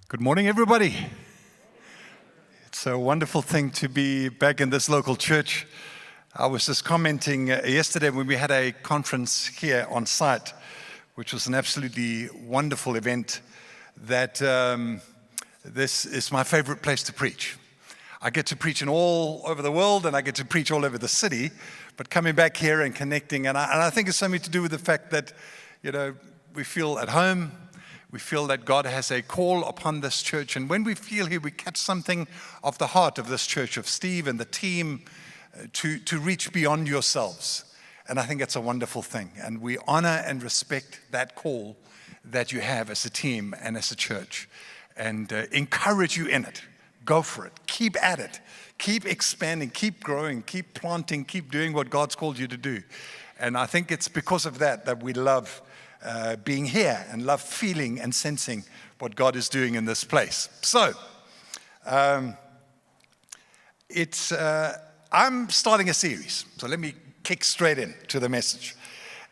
Good morning, everybody. It's a wonderful thing to be back in this local church. I was just commenting yesterday when we had a conference here on site, which was an absolutely wonderful event, that this is my favorite place to preach. I get to preach in all over the world, and I get to preach all over the city, but coming back here and connecting, and I think it's something to do with the fact that, we feel at home. We feel that God has a call upon this church, and when we feel here, we catch something of the heart of this church, of Steve and the team, to reach beyond yourselves. And I think it's a wonderful thing, and we honor and respect that call that you have as a team and as a church, and encourage you in it. Go for it. Keep at it. Keep expanding. Keep growing. Keep planting. Keep doing what God's called you to do. And I think it's because of that we love being here and love feeling and sensing what God is doing in this place. So, I'm starting a series. So let me kick straight into the message.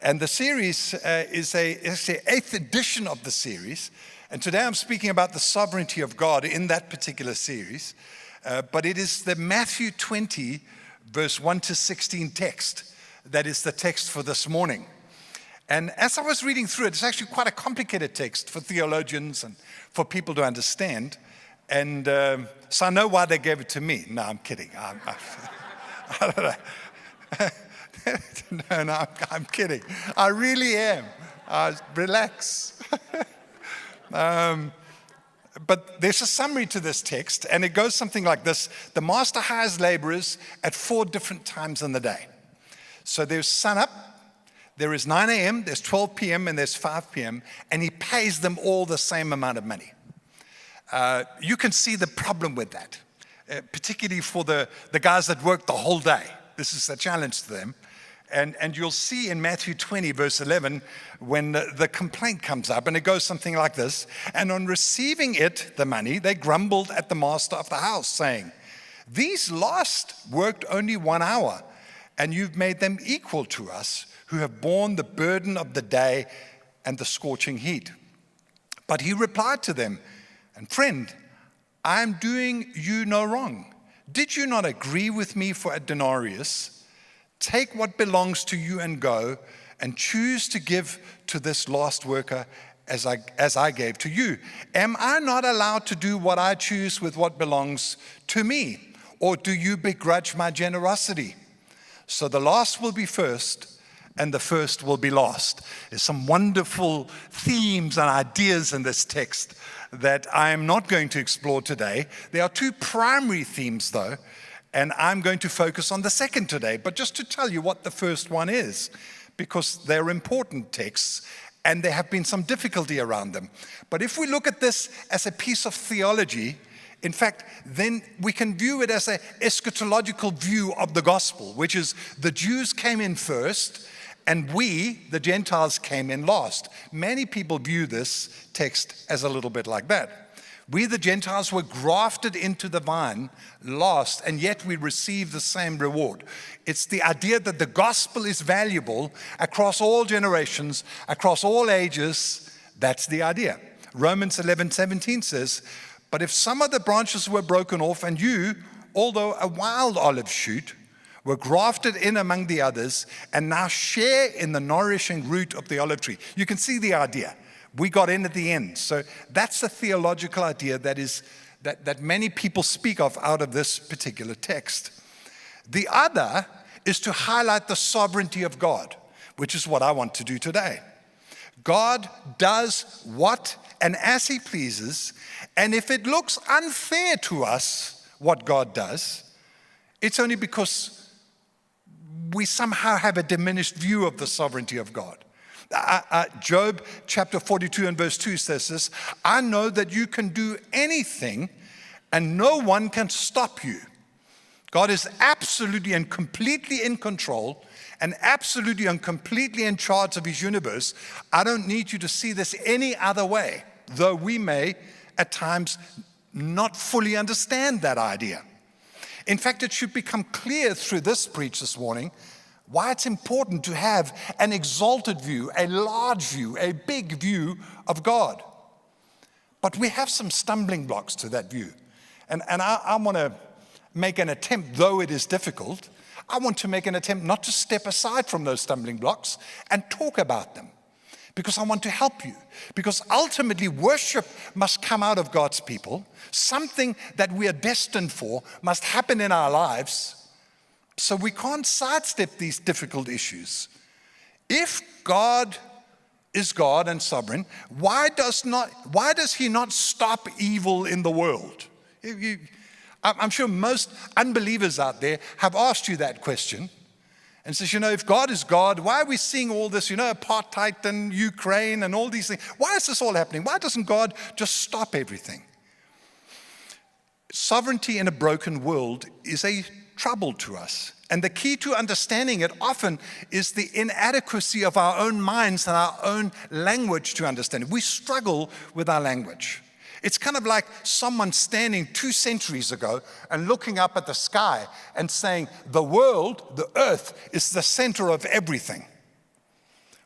And the series is the 8th edition of the series. And today I'm speaking about the sovereignty of God in that particular series. But it is the Matthew 20, verse 1 to 16 text that is the text for this morning. And as I was reading through it, it's actually quite a complicated text for theologians and for people to understand. And so I know why they gave it to me. No, I'm kidding. I don't know. No, I'm kidding. I really am. Relax. But there's a summary to this text, and it goes something like this. The master hires laborers at 4 different times in the day. So there's sun up. There is 9 a.m., there's 12 p.m., and there's 5 p.m., and he pays them all the same amount of money. You can see the problem with that, particularly for the guys that work the whole day. This is a challenge to them. And you'll see in Matthew 20, verse 11, when the complaint comes up, and it goes something like this. And on receiving it, the money, they grumbled at the master of the house, saying, "These last worked only 1 hour, and you've made them equal to us, who have borne the burden of the day and the scorching heat." But he replied to them, "And friend, I am doing you no wrong. Did you not agree with me for a denarius? Take what belongs to you and go, and choose to give to this last worker as I gave to you. Am I not allowed to do what I choose with what belongs to me? Or do you begrudge my generosity? So the last will be first, and the first will be last." There's some wonderful themes and ideas in this text that I am not going to explore today. There are 2 primary themes, though, and I'm going to focus on the second today. But just to tell you what the first one is, because they're important texts, and there have been some difficulty around them. But if we look at this as a piece of theology, in fact, then we can view it as an eschatological view of the gospel, which is the Jews came in first, and we, the Gentiles, came in last. Many people view this text as a little bit like that. We, the Gentiles, were grafted into the vine last, and yet we receive the same reward. It's the idea that the gospel is valuable across all generations, across all ages. That's the idea. Romans 11:17 says, "But if some of the branches were broken off, and you, although a wild olive shoot, were grafted in among the others, and now share in the nourishing root of the olive tree." You can see the idea. We got in at the end. So that's the theological idea that many people speak of out of this particular text. The other is to highlight the sovereignty of God, which is what I want to do today. God does what and as he pleases, and if it looks unfair to us, what God does, it's only because we somehow have a diminished view of the sovereignty of God. Job chapter 42 and verse 2 says this, "I know that you can do anything and no one can stop you." God is absolutely and completely in control and absolutely and completely in charge of his universe. I don't need you to see this any other way, though we may at times not fully understand that idea. In fact, it should become clear through this preach this morning why it's important to have an exalted view, a large view, a big view of God. But we have some stumbling blocks to that view. And I want to make an attempt, though it is difficult, I want to make an attempt not to step aside from those stumbling blocks and talk about them. Because I want to help you. Because ultimately, worship must come out of God's people. Something that we are destined for must happen in our lives. So we can't sidestep these difficult issues. If God is God and sovereign, why does he not stop evil in the world? I'm sure most unbelievers out there have asked you that question. And says, if God is God, why are we seeing all this, apartheid and Ukraine and all these things? Why is this all happening? Why doesn't God just stop everything? Sovereignty in a broken world is a trouble to us. And the key to understanding it often is the inadequacy of our own minds and our own language to understand it. We struggle with our language. It's kind of like someone standing 2 centuries ago and looking up at the sky and saying, the world, the earth, is the center of everything.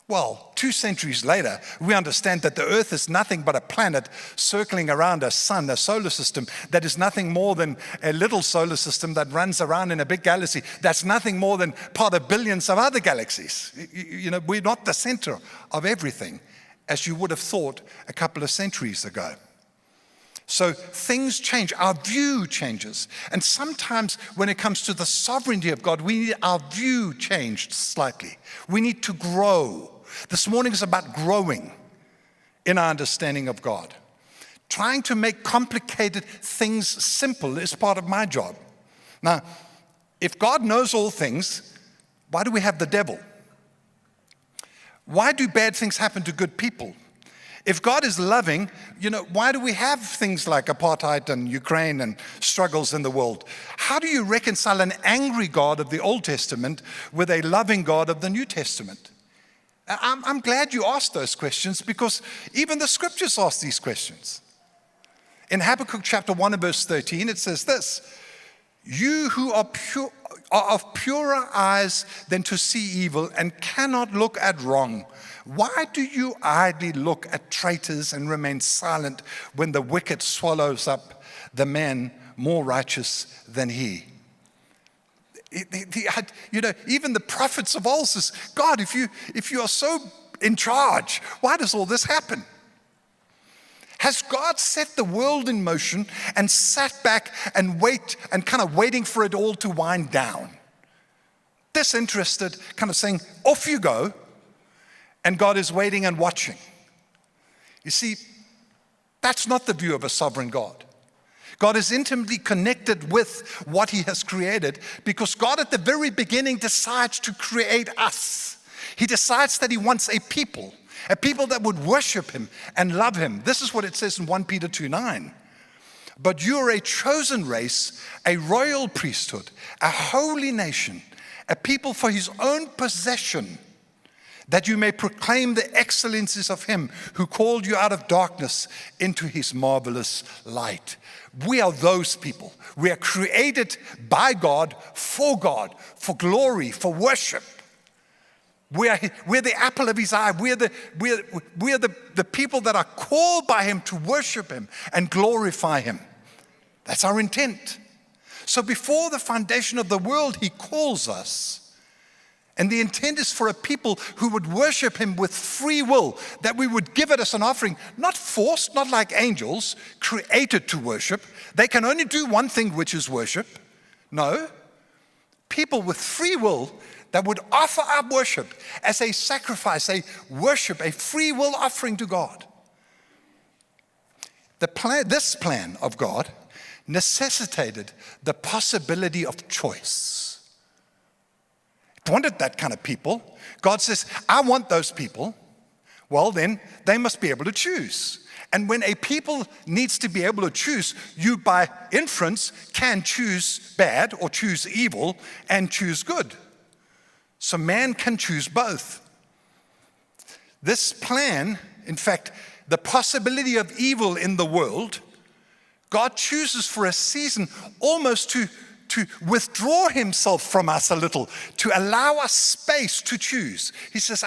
Well, 2 centuries later, we understand that the earth is nothing but a planet circling around a sun, a solar system that is nothing more than a little solar system that runs around in a big galaxy. That's nothing more than part of billions of other galaxies. We're not the center of everything, as you would have thought a couple of centuries ago. So things change, our view changes. And sometimes when it comes to the sovereignty of God, we need our view changed slightly. We need to grow. This morning is about growing in our understanding of God. Trying to make complicated things simple is part of my job. Now, if God knows all things, why do we have the devil? Why do bad things happen to good people? If God is loving, why do we have things like apartheid and Ukraine and struggles in the world? How do you reconcile an angry God of the Old Testament with a loving God of the New Testament? I'm glad you asked those questions because even the scriptures ask these questions. In Habakkuk chapter 1 and verse 13, it says this, you who are of purer eyes than to see evil and cannot look at wrong, why do you idly look at traitors and remain silent when the wicked swallows up the man more righteous than he? Even the prophets of old says, God, if you are so in charge, why does all this happen? Has God set the world in motion and sat back and waiting for it all to wind down? Disinterested, kind of saying, off you go, and God is waiting and watching. You see, that's not the view of a sovereign God. God is intimately connected with what he has created because God at the very beginning decides to create us. He decides that he wants a people that would worship him and love him. This is what it says in 1 Peter 2:9. But you are a chosen race, a royal priesthood, a holy nation, a people for his own possession, that you may proclaim the excellencies of him who called you out of darkness into his marvelous light. We are those people. We are created by God, for glory, for worship. We're the apple of his eye. We're the people that are called by him to worship him and glorify him. That's our intent. So before the foundation of the world, he calls us. And the intent is for a people who would worship him with free will, that we would give it as an offering, not forced, not like angels, created to worship. They can only do one thing, which is worship. No, people with free will that would offer up worship as a sacrifice, a worship, a free will offering to God. This plan of God necessitated the possibility of choice. It wanted that kind of people. God says, I want those people. Well, then they must be able to choose. And when a people needs to be able to choose, you by inference can choose bad or choose evil and choose good. So man can choose both. This plan, in fact, the possibility of evil in the world, God chooses for a season almost to withdraw himself from us a little, to allow us space to choose. He says,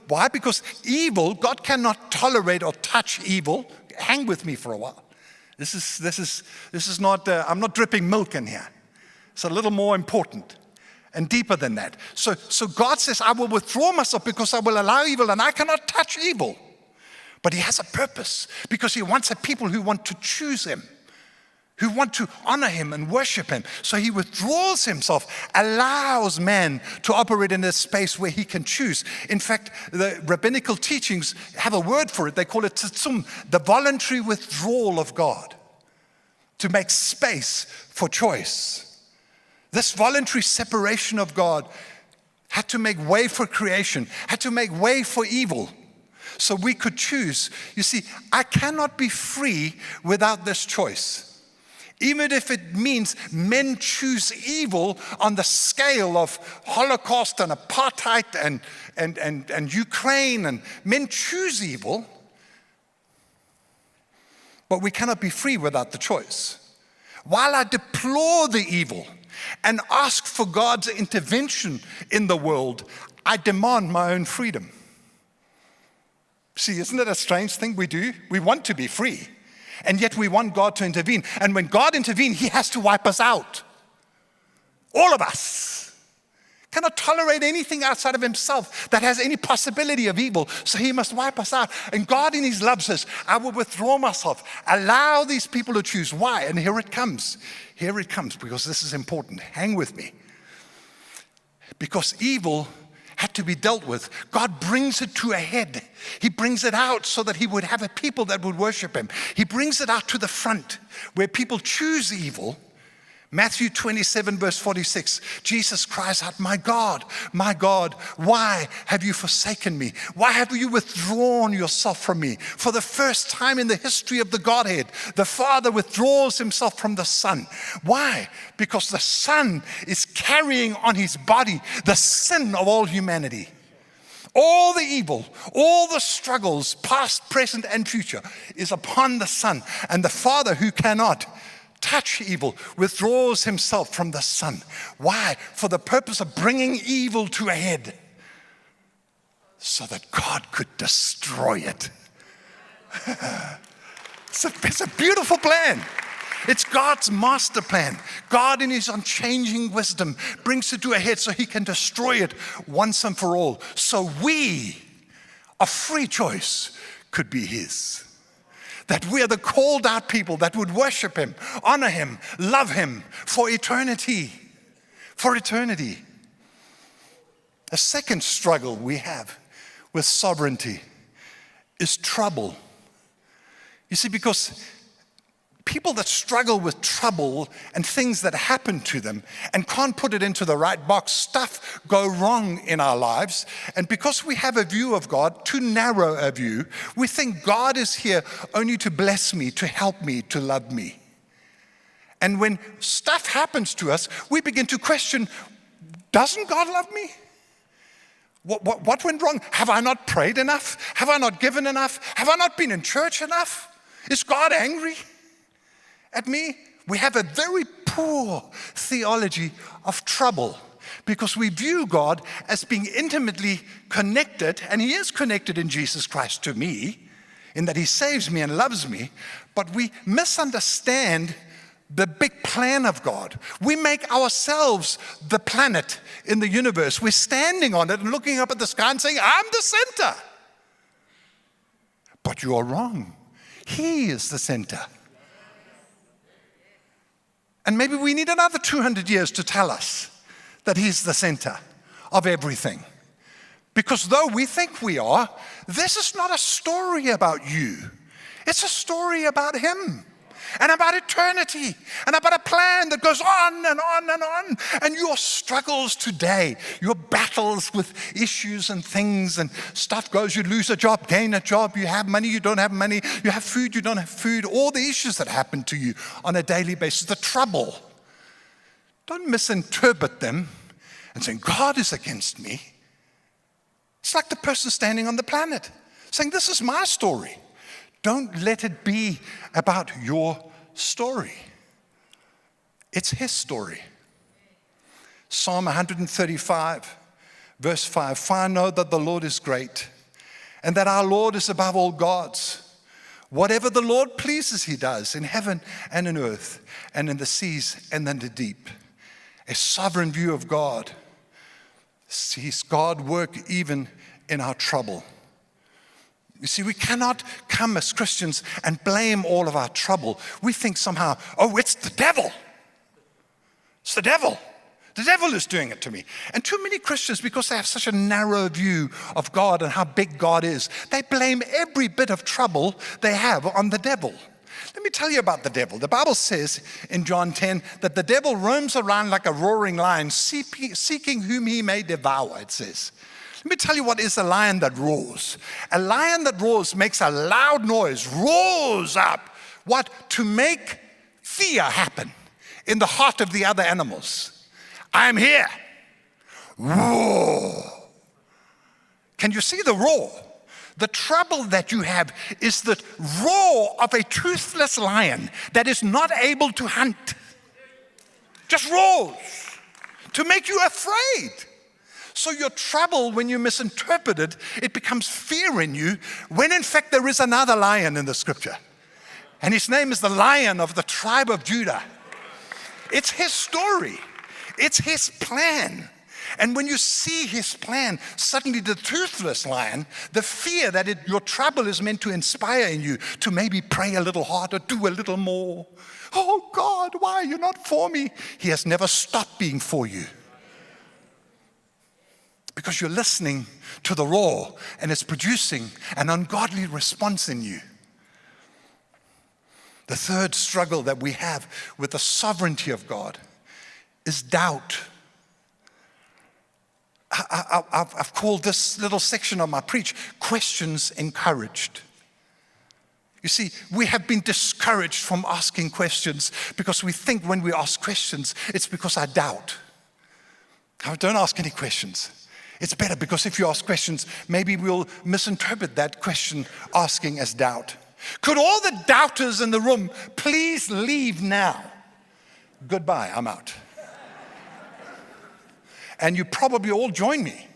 why? Because evil, God cannot tolerate or touch evil. Hang with me for a while. This is not, I'm not dripping milk in here. It's a little more important and deeper than that. So God says, I will withdraw myself because I will allow evil, and I cannot touch evil. But he has a purpose, because he wants a people who want to choose him, who want to honor him and worship him. So he withdraws himself, allows man to operate in a space where he can choose. In fact, the rabbinical teachings have a word for it. They call it tzitzum, the voluntary withdrawal of God, to make space for choice. This voluntary separation of God had to make way for creation, had to make way for evil, so we could choose. You see, I cannot be free without this choice. Even if it means men choose evil on the scale of Holocaust and apartheid and Ukraine, and men choose evil, but we cannot be free without the choice. While I deplore the evil and ask for God's intervention in the world, I demand my own freedom. See, isn't it a strange thing we do? We want to be free, and yet we want God to intervene. And when God intervenes, he has to wipe us out. All of us cannot tolerate anything outside of himself that has any possibility of evil, so he must wipe us out. And God in his love says, I will withdraw myself, allow these people to choose. Why? And here it comes, because this is important. Hang with me. Because evil had to be dealt with. God brings it to a head. He brings it out so that he would have a people that would worship him. He brings it out to the front where people choose evil. Matthew 27, verse 46, Jesus cries out, my God, why have you forsaken me? Why have you withdrawn yourself from me? For the first time in the history of the Godhead, the Father withdraws himself from the Son. Why? Because the Son is carrying on his body the sin of all humanity. All the evil, all the struggles, past, present, and future, is upon the Son. And the Father, who cannot touch evil, withdraws himself from the Son. Why? For the purpose of bringing evil to a head, so that God could destroy it. It's a beautiful plan. It's God's master plan. God in his unchanging wisdom brings it to a head so he can destroy it once and for all. So we, a free choice, could be his. That we are the called out people that would worship him, honor him, love him for eternity. For eternity. A second struggle we have with sovereignty is trouble. You see, because people that struggle with trouble and things that happen to them and can't put it into the right box, stuff go wrong in our lives. And because we have a view of God, too narrow a view, we think God is here only to bless me, to help me, to love me. And when stuff happens to us, we begin to question, doesn't God love me? What went wrong? Have I not prayed enough? Have I not given enough? Have I not been in church enough? Is God angry at me? We have a very poor theology of trouble because we view God as being intimately connected, and he is connected in Jesus Christ to me, in that he saves me and loves me, but we misunderstand the big plan of God. We make ourselves the planet in the universe. We're standing on it and looking up at the sky and saying, I'm the center. But you are wrong. He is the center. And maybe we need another 200 years to tell us that he's the center of everything. Because though we think we are, this is not a story about you. It's a story about him and about eternity and about a plan that goes on and on and on. And your struggles today, your battles with issues and things and stuff goes, you lose a job, gain a job, you have money, you don't have money, you have food, you don't have food, all the issues that happen to you on a daily basis, the trouble. Don't misinterpret them and saying, God is against me. It's like the person standing on the planet saying, this is my story. Don't let it be about your story. It's his story. Psalm 135, verse 5, for I know that the Lord is great and that our Lord is above all gods. Whatever the Lord pleases, he does in heaven and in earth and in the seas and in the deep. A sovereign view of God sees God work even in our trouble. You see, we cannot come as Christians and blame all of our trouble. We think somehow, oh, it's the devil. It's the devil. The devil is doing it to me. And too many Christians, because they have such a narrow view of God and how big God is, they blame every bit of trouble they have on the devil. Let me tell you about the devil. The Bible says in John 10 that the devil roams around like a roaring lion, seeking whom he may devour, it says. Let me tell you what is a lion that roars. A lion that roars makes a loud noise, roars up. What? To make fear happen in the heart of the other animals. I'm here. Roar. Can you see the roar? The trouble that you have is the roar of a toothless lion that is not able to hunt. Just roars to make you afraid. So your trouble, when you misinterpret it, it becomes fear in you, when in fact there is another lion in the scripture. And his name is the Lion of the tribe of Judah. It's his story. It's his plan. And when you see his plan, suddenly the toothless lion, the fear that your trouble is meant to inspire in you to maybe pray a little harder, do a little more. Oh God, why are you not for me? He has never stopped being for you. Because you're listening to the roar and it's producing an ungodly response in you. The third struggle that we have with the sovereignty of God is doubt. I've called this little section of my preach, Questions Encouraged. You see, we have been discouraged from asking questions because we think when we ask questions, it's because I doubt. Don't ask any questions. It's better because if you ask questions, maybe we'll misinterpret that question asking as doubt. Could all the doubters in the room please leave now? Goodbye, I'm out. And you probably all join me,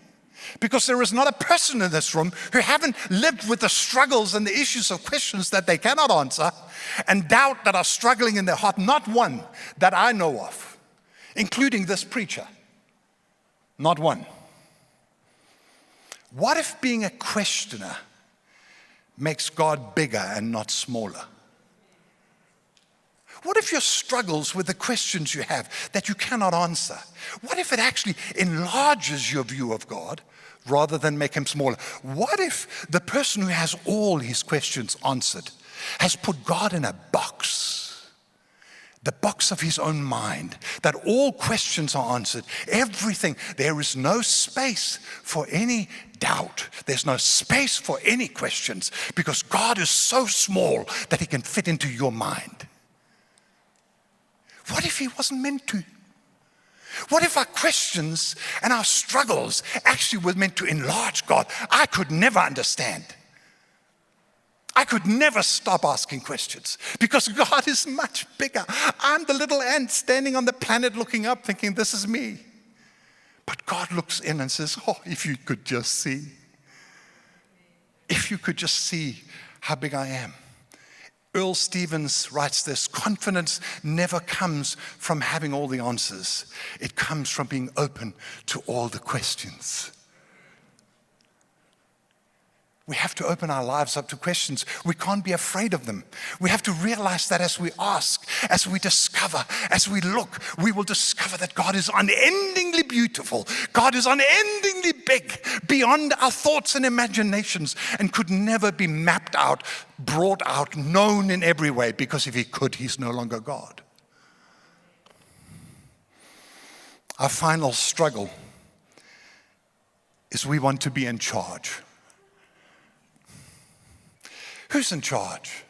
because there is not a person in this room who haven't lived with the struggles and the issues of questions that they cannot answer and doubt that are struggling in their heart. Not one that I know of, including this preacher. Not one. What if being a questioner makes God bigger and not smaller? What if your struggles with the questions you have that you cannot answer, what if it actually enlarges your view of God rather than make him smaller? What if the person who has all his questions answered has put God in a box, the box of his own mind, that all questions are answered, everything? There is no space for any doubt. There's no space for any questions, because God is so small that he can fit into your mind. What if he wasn't meant to? What if our questions and our struggles actually were meant to enlarge God? I could never understand. I could never stop asking questions because God is much bigger. I'm the little ant standing on the planet looking up thinking, this is me. But God looks in and says, oh, if you could just see. If you could just see how big I am. Earl Stevens writes this: confidence never comes from having all the answers. It comes from being open to all the questions. We have to open our lives up to questions. We can't be afraid of them. We have to realize that as we ask, as we discover, as we look, we will discover that God is unendingly beautiful. God is unendingly big, beyond our thoughts and imaginations, and could never be mapped out, brought out, known in every way, because if he could, he's no longer God. Our final struggle is we want to be in charge. Who's in charge?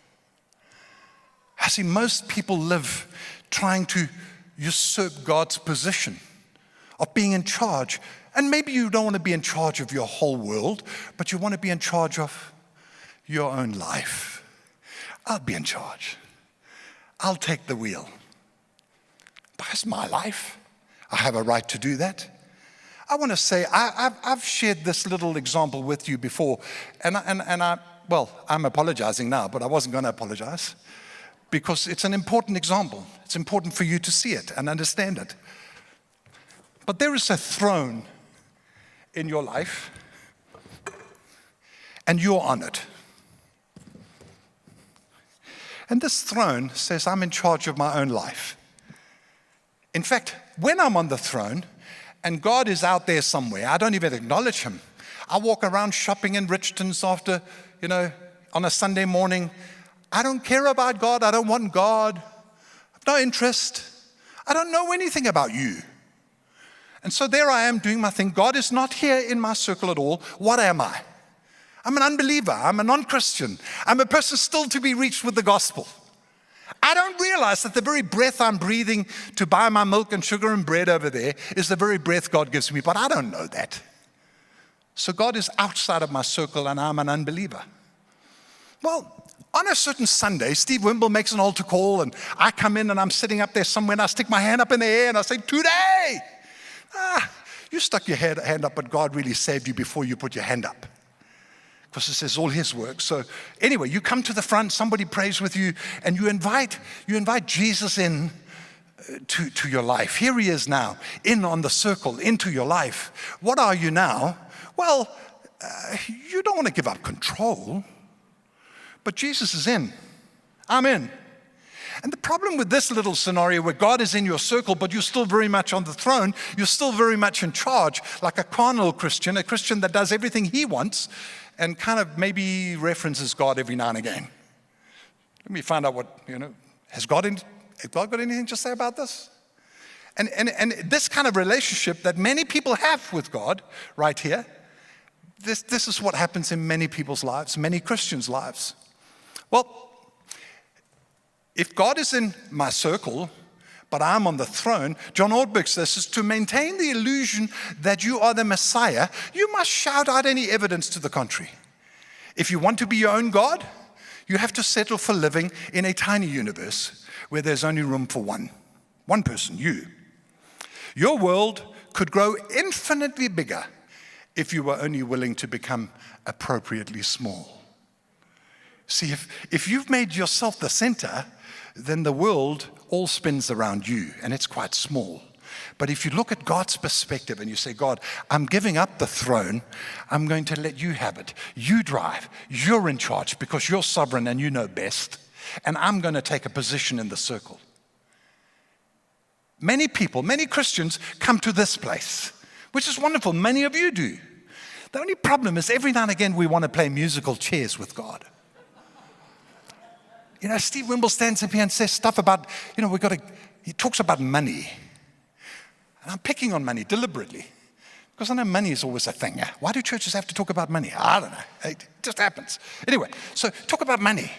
I see most people live trying to usurp God's position of being in charge. And maybe you don't want to be in charge of your whole world, but you want to be in charge of your own life. I'll be in charge. I'll take the wheel. But it's my life. I have a right to do that. I want to say, I've shared this little example with you before, and I Well, I'm apologizing now, but I wasn't going to apologize because it's an important example. It's important for you to see it and understand it. But there is a throne in your life, and you're on it. And this throne says, I'm in charge of my own life. In fact, when I'm on the throne and God is out there somewhere, I don't even acknowledge him. I walk around shopping in Richton's after, on a Sunday morning. I don't care about God. I don't want God. I have no interest. I don't know anything about you. And so there I am doing my thing. God is not here in my circle at all. What am I? I'm an unbeliever. I'm a non-Christian. I'm a person still to be reached with the gospel. I don't realize that the very breath I'm breathing to buy my milk and sugar and bread over there is the very breath God gives me, but I don't know that. So God is outside of my circle and I'm an unbeliever. Well, on a certain Sunday, Steve Wimble makes an altar call and I come in and I'm sitting up there somewhere and I stick my hand up in the air and I say, today! You stuck your hand up, but God really saved you before you put your hand up. Because it says all his work. So anyway, you come to the front, somebody prays with you, and you invite Jesus in to your life. Here he is now, in on the circle, into your life. What are you now? Well, you don't want to give up control, but Jesus is in. I'm in. And the problem with this little scenario where God is in your circle, but you're still very much on the throne, you're still very much in charge, like a carnal Christian, a Christian that does everything he wants and kind of maybe references God every now and again. Let me find out what, has God got anything to say about this? And this kind of relationship that many people have with God right here, this is what happens in many people's lives, many Christians' lives. Well, if God is in my circle, but I'm on the throne, John Ortberg says, is to maintain the illusion that you are the Messiah, you must shout out any evidence to the contrary. If you want to be your own God, you have to settle for living in a tiny universe where there's only room for one person, you. Your world could grow infinitely bigger if you were only willing to become appropriately small. See, if you've made yourself the center, then the world all spins around you, and it's quite small. But if you look at God's perspective and you say, God, I'm giving up the throne, I'm going to let you have it. You drive, you're in charge because you're sovereign and you know best, and I'm going to take a position in the circle. Many people, many Christians come to this place, which is wonderful. Many of you do. The only problem is every now and again we want to play musical chairs with God. Steve Wimble stands up here and says stuff about, he talks about money. And I'm picking on money deliberately because I know money is always a thing. Why do churches have to talk about money? I don't know. It just happens. Anyway, so talk about money.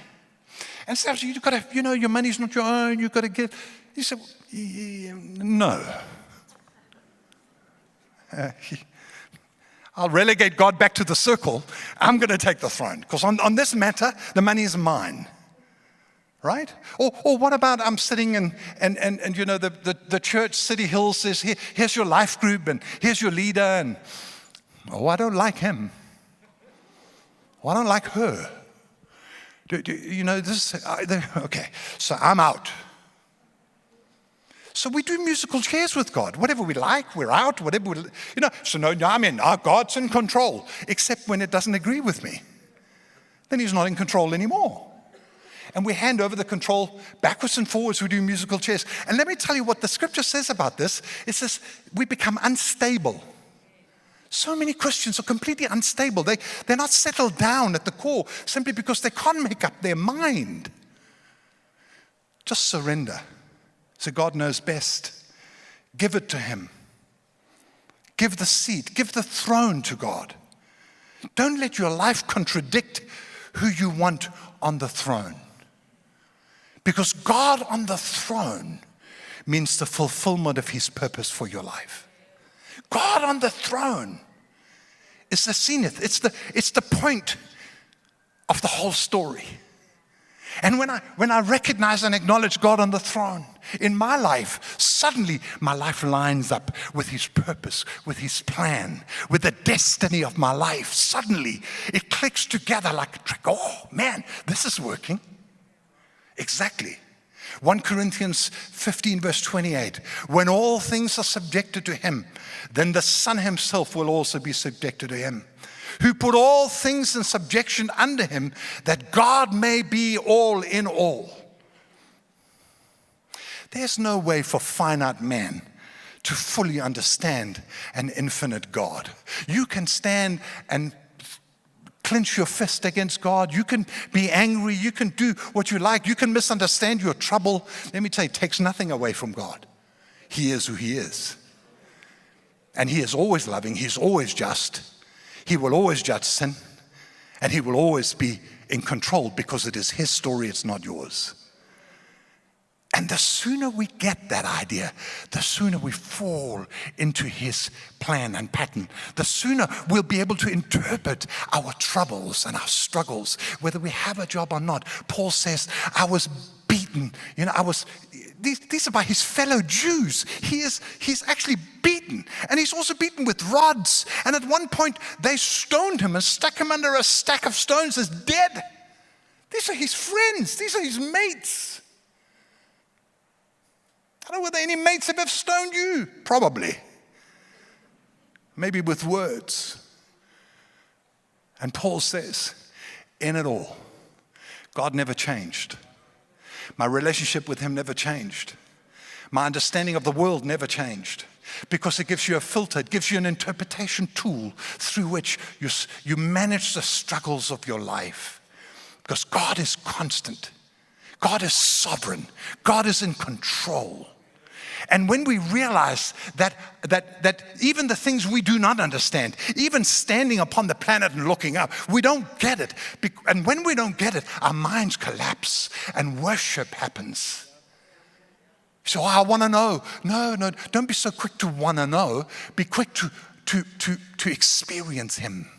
And so you've got to, your money's not your own, you've got to give. He said, no. I'll relegate God back to the circle. I'm going to take the throne because on this matter, the money is mine. Right? Or what about I'm sitting and the church, CityHill, says, here's your life group and here's your leader. And, I don't like him. I don't like her. Okay, so I'm out. So we do musical chairs with God. Whatever we like, we're out. Whatever so no, I'm in. God's in control, except when it doesn't agree with me. Then he's not in control anymore. And we hand over the control backwards and forwards. We do musical chairs. And let me tell you what the scripture says about this. It says we become unstable. So many Christians are completely unstable. They're not settled down at the core simply because they can't make up their mind. Just surrender. So God knows best. Give it to him. Give the seat. Give the throne to God. Don't let your life contradict who you want on the throne. Because God on the throne means the fulfillment of his purpose for your life. God on the throne is the zenith. It's the point of the whole story. And when I recognize and acknowledge God on the throne, In my life, suddenly my life lines up with his purpose, with his plan, with the destiny of my life. Suddenly it clicks together like a trick. Oh man, this is working. Exactly. 1 Corinthians 15 verse 28, when all things are subjected to him, then the Son himself will also be subjected to him, who put all things in subjection under him, that God may be all in all. There's no way for finite man to fully understand an infinite God. You can stand and clench your fist against God. You can be angry. You can do what you like. You can misunderstand your trouble. Let me tell you, it takes nothing away from God. He is who he is. And he is always loving. He's always just. He will always judge sin. And he will always be in control because it is his story, it's not yours. And the sooner we get that idea, the sooner we fall into his plan and pattern, the sooner we'll be able to interpret our troubles and our struggles, whether we have a job or not. Paul says, I was beaten. These are by his fellow Jews. He's actually beaten. And he's also beaten with rods. And at one point, they stoned him and stuck him under a stack of stones as dead. These are his friends. These are his mates. I don't know whether any mates have ever stoned you. Probably. Maybe with words. And Paul says, in it all, God never changed. My relationship with him never changed. My understanding of the world never changed. Because it gives you a filter, it gives you an interpretation tool through which you manage the struggles of your life. Because God is constant. God is sovereign. God is in control. And when we realize that even the things we do not understand, even standing upon the planet and looking up, we don't get it. And when we don't get it, our minds collapse and worship happens. So I want to know. No, don't be so quick to want to know. Be quick to experience him.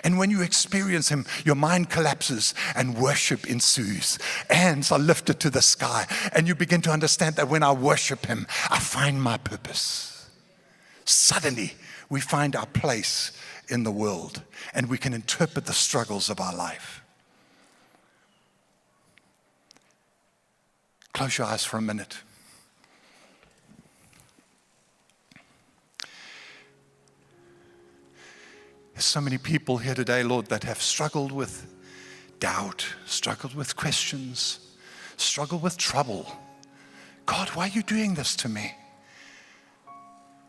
And when you experience him, your mind collapses and worship ensues. Hands are lifted to the sky. And you begin to understand that when I worship him, I find my purpose. Suddenly, we find our place in the world. And we can interpret the struggles of our life. Close your eyes for a minute. There's so many people here today, Lord, that have struggled with doubt, struggled with questions, struggled with trouble. God, why are you doing this to me?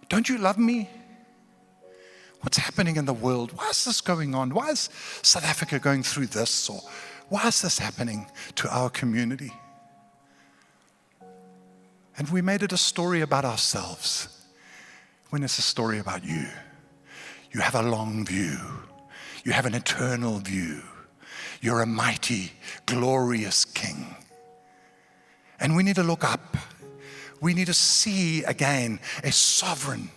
Don't you love me? What's happening in the world? Why is this going on? Why is South Africa going through this? Or why is this happening to our community? And we made it a story about ourselves when it's a story about you. You have a long view. You have an eternal view. You're a mighty, glorious King. And we need to look up. We need to see again a sovereign,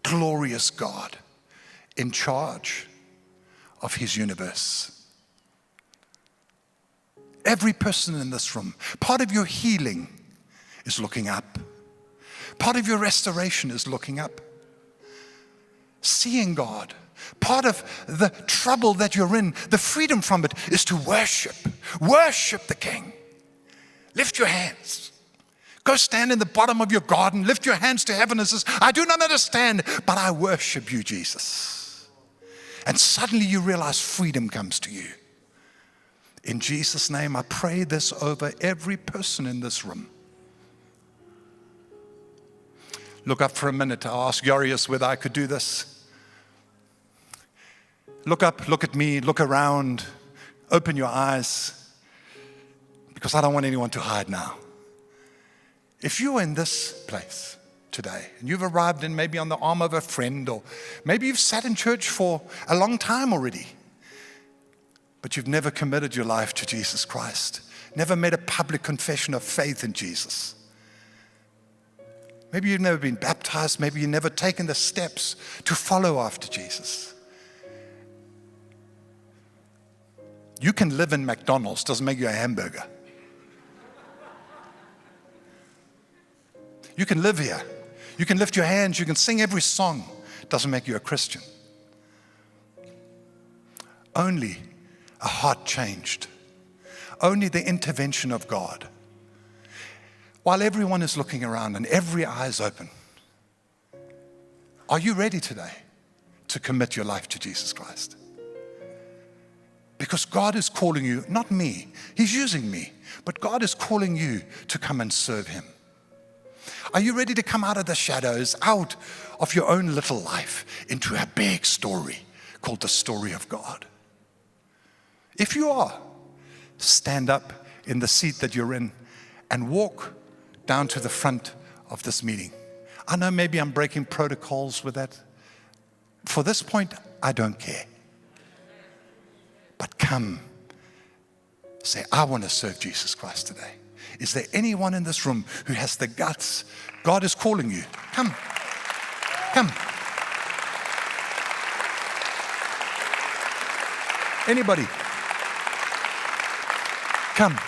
glorious God in charge of his universe. Every person in this room, part of your healing is looking up. Part of your restoration is looking up. Seeing God. Part of the trouble that you're in, the freedom from it, is to worship. Worship the King. Lift your hands. Go stand in the bottom of your garden. Lift your hands to heaven and says, I do not understand, but I worship you, Jesus. And suddenly you realize freedom comes to you. In Jesus' name, I pray this over every person in this room. Look up for a minute. I'll ask Yorius whether I could do this. Look up, look at me, look around, open your eyes, because I don't want anyone to hide now. If you're in this place today, and you've arrived in maybe on the arm of a friend, or maybe you've sat in church for a long time already, but you've never committed your life to Jesus Christ, never made a public confession of faith in Jesus. Maybe you've never been baptized, maybe you've never taken the steps to follow after Jesus. You can live in McDonald's, doesn't make you a hamburger. You can live here. You can lift your hands. You can sing every song. It doesn't make you a Christian. Only a heart changed. Only the intervention of God. While everyone is looking around and every eye is open, are you ready today to commit your life to Jesus Christ? Because God is calling you, not me. He's using me. But God is calling you to come and serve Him. Are you ready to come out of the shadows, out of your own little life, into a big story called the story of God? If you are, stand up in the seat that you're in and walk down to the front of this meeting. I know maybe I'm breaking protocols with that. For this point, I don't care. But come, say, I want to serve Jesus Christ today. Is there anyone in this room who has the guts? God is calling you. Come. Come. Anybody? Come.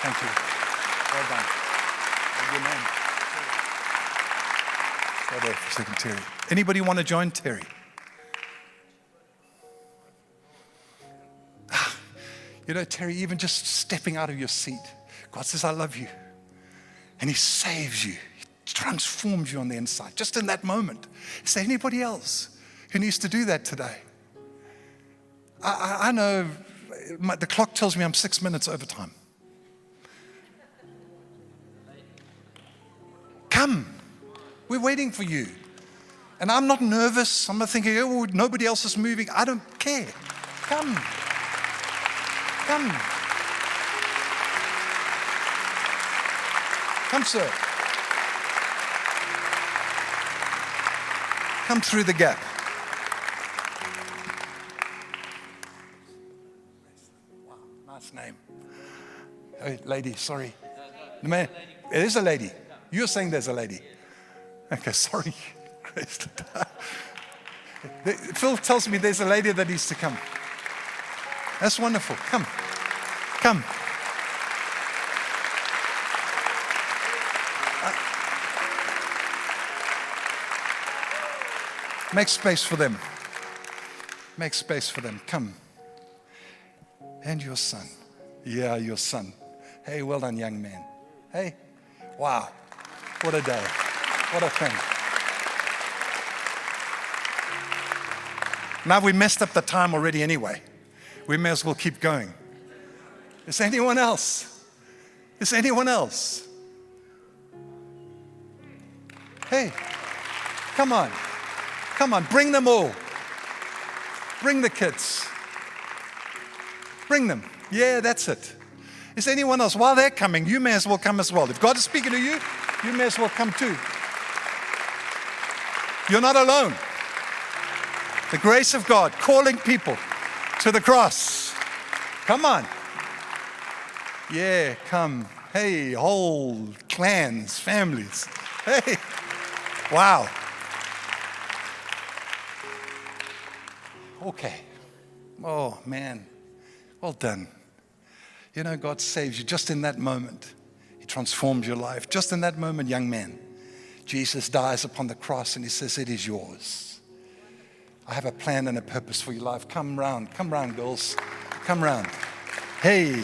Thank you. Well done. What's your name? Stay there for a second, Terry. Anybody want to join Terry? You know, Terry, even just stepping out of your seat, God says, I love you. And He saves you. He transforms you on the inside, just in that moment. Is there anybody else who needs to do that today? I know the clock tells me I'm 6 minutes over time. Come. We're waiting for you. And I'm not nervous. I'm not thinking, oh, nobody else is moving. I don't care. Come. Come. Come, sir. Come through the gap. Wow, nice name. Hey, lady, sorry. Man, it is a lady. You're saying there's a lady. Okay, sorry. Phil tells me there's a lady that needs to come. That's wonderful. Come. Come. Make space for them. Make space for them. Come. And your son. Yeah, your son. Hey, well done, young man. Hey. Wow. What a day. What a thing. Now we messed up the time already anyway. We may as well keep going. Is there anyone else? Is there anyone else? Hey, come on. Come on, bring them all. Bring the kids. Bring them. Yeah, that's it. Is there anyone else? While they're coming, you may as well come as well. If God is speaking to you, you may as well come too. You're not alone. The grace of God calling people to the cross. Come on. Yeah, come. Hey, whole clans, families. Hey, wow. Okay. Oh, man. Well done. You know, God saves you just in that moment. He transforms your life. Just in that moment, young man, Jesus dies upon the cross and He says, it is yours. I have a plan and a purpose for your life. Come round, girls. Come round. Hey.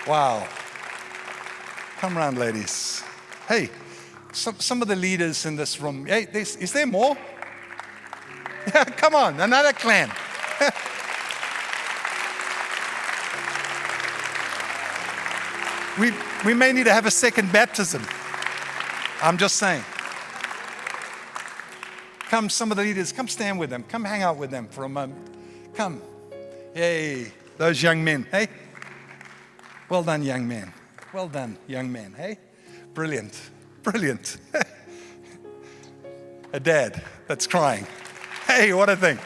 Wow. Come round, ladies. Hey, some of the leaders in this room. Hey, is there more? Yeah, come on, another clan. We may need to have a second baptism. I'm just saying. Come, some of the leaders, come stand with them. Come hang out with them for a moment. Come. Hey, those young men. Hey. Well done, young man. Well done, young man. Hey. Brilliant. Brilliant. A dad that's crying. Hey, what a thing.